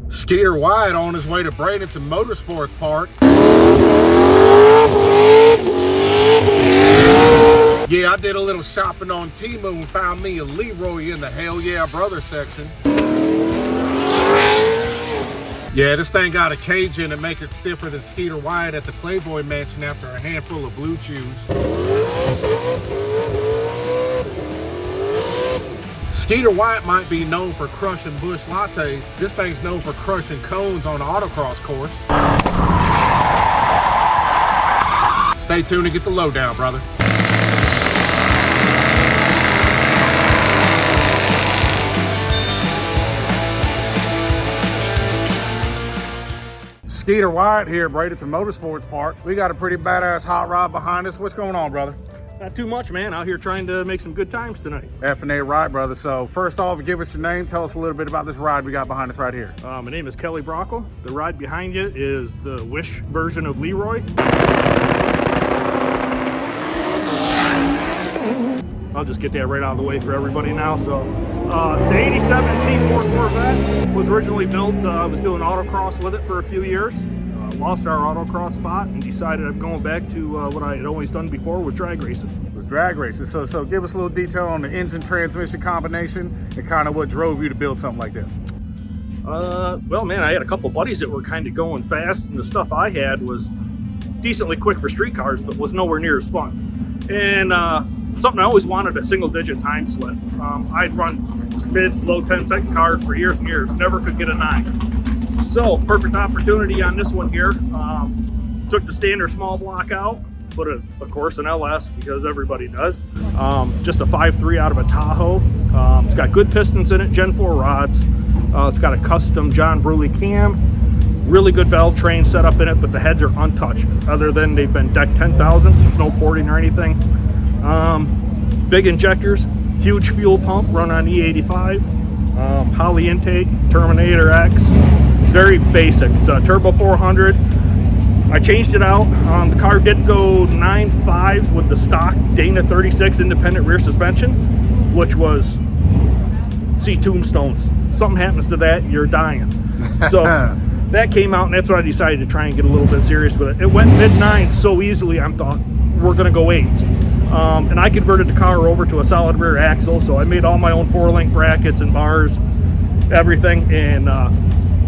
Skeeter Wyatt on his way to Bradenton Motorsports Park. Yeah, I did a little shopping on Temu and found me a Leroy in the Hell Yeah Brother section. Yeah, this thing got a cage in it, make it stiffer than Skeeter Wyatt at the Playboy Mansion after a handful of blue chews. Skeeter Wyatt might be known for crushing bush lattes. This thing's known for crushing cones on the autocross course. Stay tuned to get the lowdown, brother. Skeeter Wyatt here at Bradenton Motorsports Park. We got a pretty badass hot rod behind us. What's going on, brother? Not too much, man. Out here trying to make some good times tonight. F&A right, brother. So first off, give us your name. Tell us a little bit about this ride we got behind us right here. My name is Brockel. The ride behind you is the Wish version of Leroy. I'll just get that right out of the way for everybody now. So it's an 87 C4 Corvette. Was originally built, I was doing autocross with it for a few years. Lost our autocross spot and decided I'm going back to what I had always done before, was drag racing. It was drag racing. So give us a little detail on the engine transmission combination and kind of what drove you to build something like this. Well, man, I had a couple buddies that were kind of going fast, and the stuff I had was decently quick for street cars, but was nowhere near as fun. And something I always wanted, a single-digit time slip. I'd run mid-low 10-second cars for years and years, never could get a 9. So, perfect opportunity on this one here. Took the standard small block out, put it, of course, an LS, because everybody does. Just a 5.3 out of a Tahoe. It's got good pistons in it, Gen 4 rods. It's got a custom John Bruley cam. Really good valve train set up in it, but the heads are untouched, other than they've been decked 10,000s, so no porting or anything. Big injectors, huge fuel pump, run on E85. Holly intake, Terminator X. Very basic. It's a Turbo 400. I changed it out. The car did go 9.5s with the stock Dana 36 independent rear suspension, which was, see tombstones. Something happens to that, you're dying. So that came out, and that's when I decided to try and get a little bit serious with it. It went mid-9s so easily, I thought, we're going to go 8s. And I converted the car over to a solid rear axle, so I made all my own 4-link brackets and bars, everything, and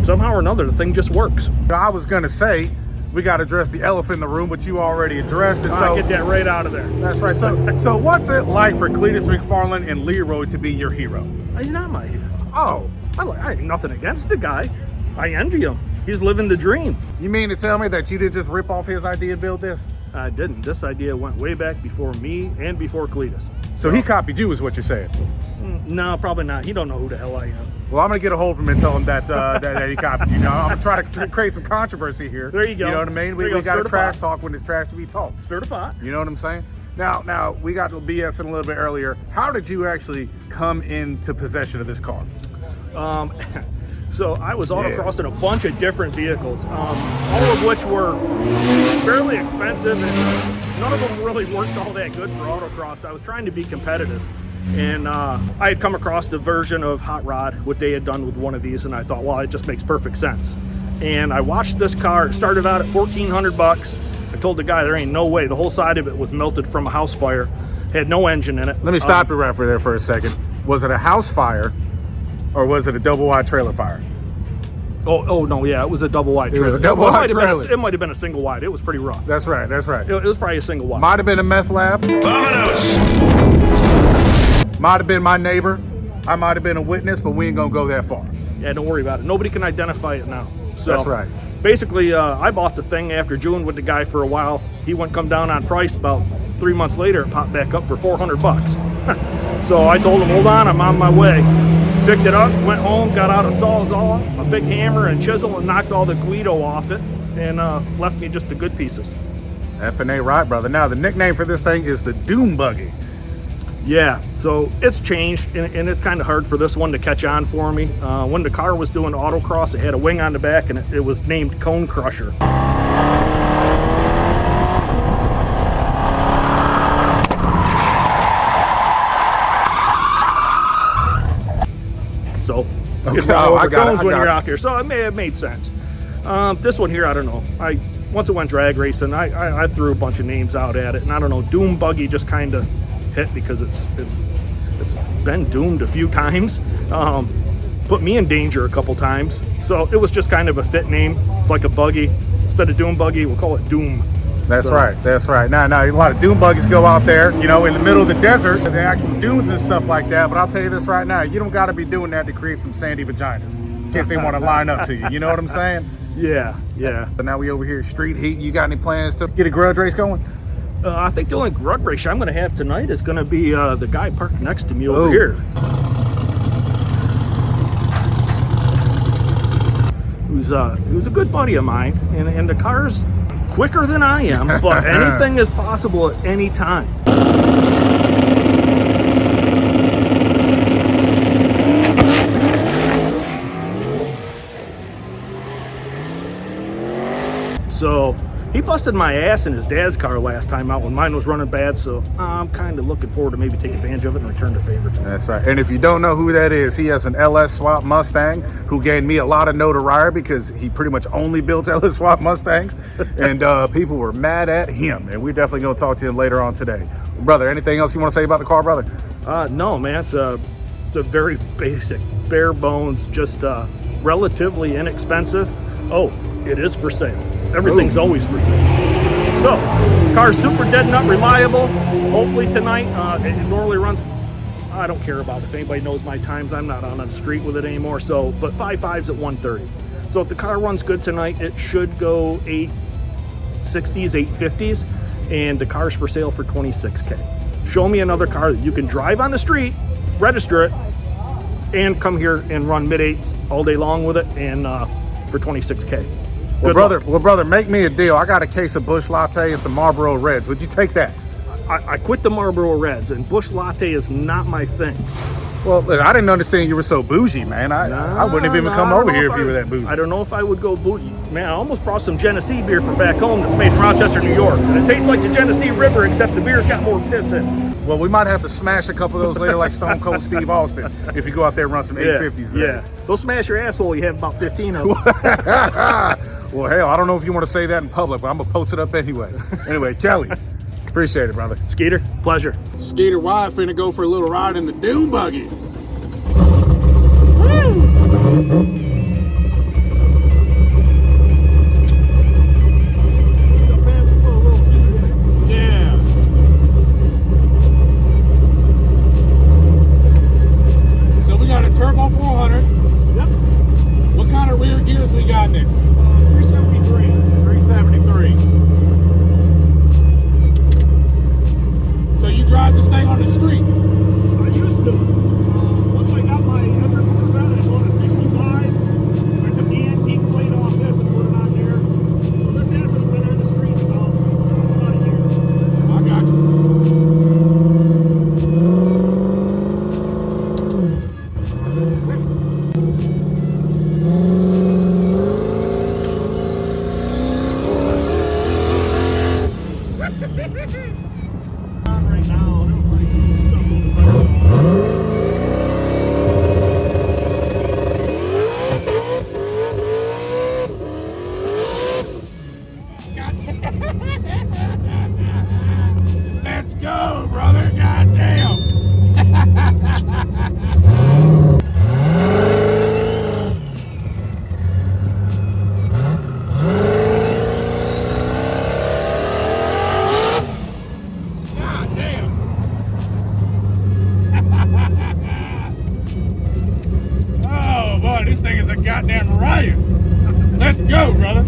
somehow or another, the thing just works. I was going to say, we got to address the elephant in the room, but you already addressed it. I'll get that right out of there. That's right. So what's it like for Cletus McFarland and Leroy to be your hero? He's not my hero. Oh. I have nothing against the guy. I envy him. He's living the dream. You mean to tell me that you didn't just rip off his idea and build this? I didn't. This idea went way back before me and before Cletus. So he copied you is what you're saying? No, probably not. He don't know who the hell I am. Well, I'm going to get a hold of him and tell him that he copied you. Now, I'm going to try to create some controversy here. There you go. You know what I mean? We got to trash talk when it's trash to be talked. Stir the pot. You know what I'm saying? Now we got to BS in a little bit earlier. How did you actually come into possession of this car? So I was autocrossing a bunch of different vehicles, all of which were fairly expensive, and none of them really worked all that good for autocross. I was trying to be competitive, and I had come across the version of Hot Rod, what they had done with one of these, and I thought, well, it just makes perfect sense. And I watched this car. It started out at $1,400. I told the guy there ain't no way. The whole side of it was melted from a house fire. Had no engine in it. Let me stop you right there for a second. Was it a house fire? Or was it a double wide trailer fire? Oh no, yeah, it was a double wide trailer. It was a double wide trailer. It might have been a single wide. It was pretty rough. That's right. It was probably a single wide. Might have been a meth lab. Might have been my neighbor. I might have been a witness, but we ain't gonna go that far. Yeah, don't worry about it. Nobody can identify it now. So that's right. Basically, I bought the thing after June with the guy for a while. He wouldn't come down on price. About 3 months later, it popped back up for $400. So I told him, hold on, I'm on my way. Picked it up, went home, got out a Sawzall, a big hammer and chisel, and knocked all the Guido off it, and left me just the good pieces. F&A right, brother. Now, the nickname for this thing is the Doom Buggy. Yeah, so it's changed, and it's kind of hard for this one to catch on for me. When the car was doing autocross, it had a wing on the back, and it was named Cone Crusher. So You'd Okay. run Oh, over cones when I you're got out there. So it may have made sense. This one here, I don't know. Once it went drag racing, I threw a bunch of names out at it, and I don't know. Doom Buggy just kind of hit because it's been doomed a few times. Put me in danger a couple times. So it was just kind of a fit name. It's like a buggy. Instead of Doom Buggy, we'll call it Doom. That's right. That's right. Now, a lot of dune buggies go out there, you know, in the middle of the desert, the actual dunes and stuff like that. But I'll tell you this right now, you don't got to be doing that to create some sandy vaginas in case they want to line up to you. You know what I'm saying? Yeah. But now we over here street heat. You got any plans to get a grudge race going? I think the only grudge race I'm going to have tonight is going to be the guy parked next to me over Ooh. here. Who's a good buddy of mine, and the car's quicker than I am, but anything is possible at any time. So he busted my ass in his dad's car last time out when mine was running bad, so I'm kind of looking forward to maybe take advantage of it and return the favor to him. That's right. And if you don't know who that is, he has an LS Swap Mustang who gained me a lot of notoriety because he pretty much only builds LS Swap Mustangs. And people were mad at him. And we're definitely going to talk to him later on today. Brother, anything else you want to say about the car, brother? No, man, it's a very basic, bare bones, just relatively inexpensive. Oh, it is for sale. Everything's always for sale. So, car's super dead nut reliable. Hopefully tonight, it normally runs, I don't care about it. If anybody knows my times, I'm not on the street with it anymore. So, but 5.5s at 130. So if the car runs good tonight, it should go 860s, 850s, and the car's for sale for $26K. Show me another car that you can drive on the street, register it, and come here and run mid-8s all day long with it, and for $26K. Well, brother, make me a deal. I got a case of Busch Latte and some Marlboro Reds. Would you take that? I quit the Marlboro Reds, and Busch Latte is not my thing. Well, look, I didn't understand you were so bougie, man. I wouldn't have even come over here if you were that bougie. I don't know if I would go bougie. Man, I almost brought some Genesee beer from back home that's made in Rochester, New York. And it tastes like the Genesee River, except the beer's got more piss in it. Well, we might have to smash a couple of those later like Stone Cold Steve Austin if you go out there and run some 850s today. Yeah, they'll smash your asshole. You have about 15 of them. Well, hell, I don't know if you want to say that in public, but I'm going to post it up anyway. Anyway, Kelly, appreciate it, brother. Skeeter, pleasure. Skeeter Wyatt finna go for a little ride in the Doom Buggy. Yeah. So we got a turbo 400. Yep. What kind of rear gears we got in it? 373. 373. So you drive this thing on the street? I used to. Once I got my other Corvette, I bought a 65. I took the antique plate off this and put it on there. So this hasn't been on the street about a year. I got you. Right now, I don't like some stuff on the front. Let's go, brother. Goddamn. Oh boy, this thing is a goddamn riot. Let's go, brother.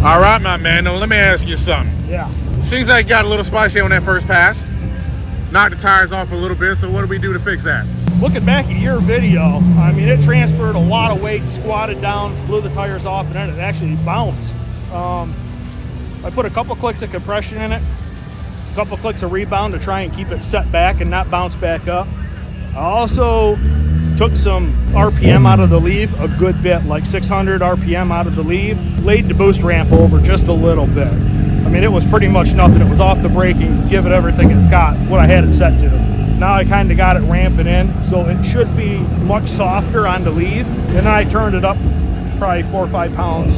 All right, my man. Now, let me ask you something. Yeah. Seems like you got a little spicy on that first pass. Knocked the tires off a little bit, so what do we do to fix that? Looking back at your video, I mean, it transferred a lot of weight, squatted down, blew the tires off, and then it actually bounced. I put a couple clicks of compression in it, a couple clicks of rebound to try and keep it set back and not bounce back up. I also took some RPM out of the leaf, a good bit, like 600 RPM out of the leaf, laid the boost ramp over just a little bit. I mean, it was pretty much nothing. It was off the braking, give it everything it's got, what I had it set to. Now I kind of got it ramping in, so it should be much softer on the leaf. And then I turned it up probably 4 or 5 pounds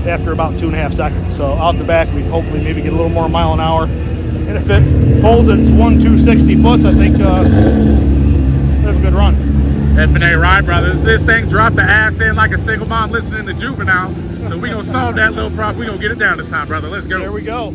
after about 2.5 seconds. So out the back, we hopefully maybe get a little more mile an hour. And if it pulls its 1,260 foots, I think we have a good run. That's been a right, brother. This thing dropped the ass in like a single mom listening to Juvenile. So we gonna solve that little problem. We gonna get it down this time, brother. Let's go. There we go.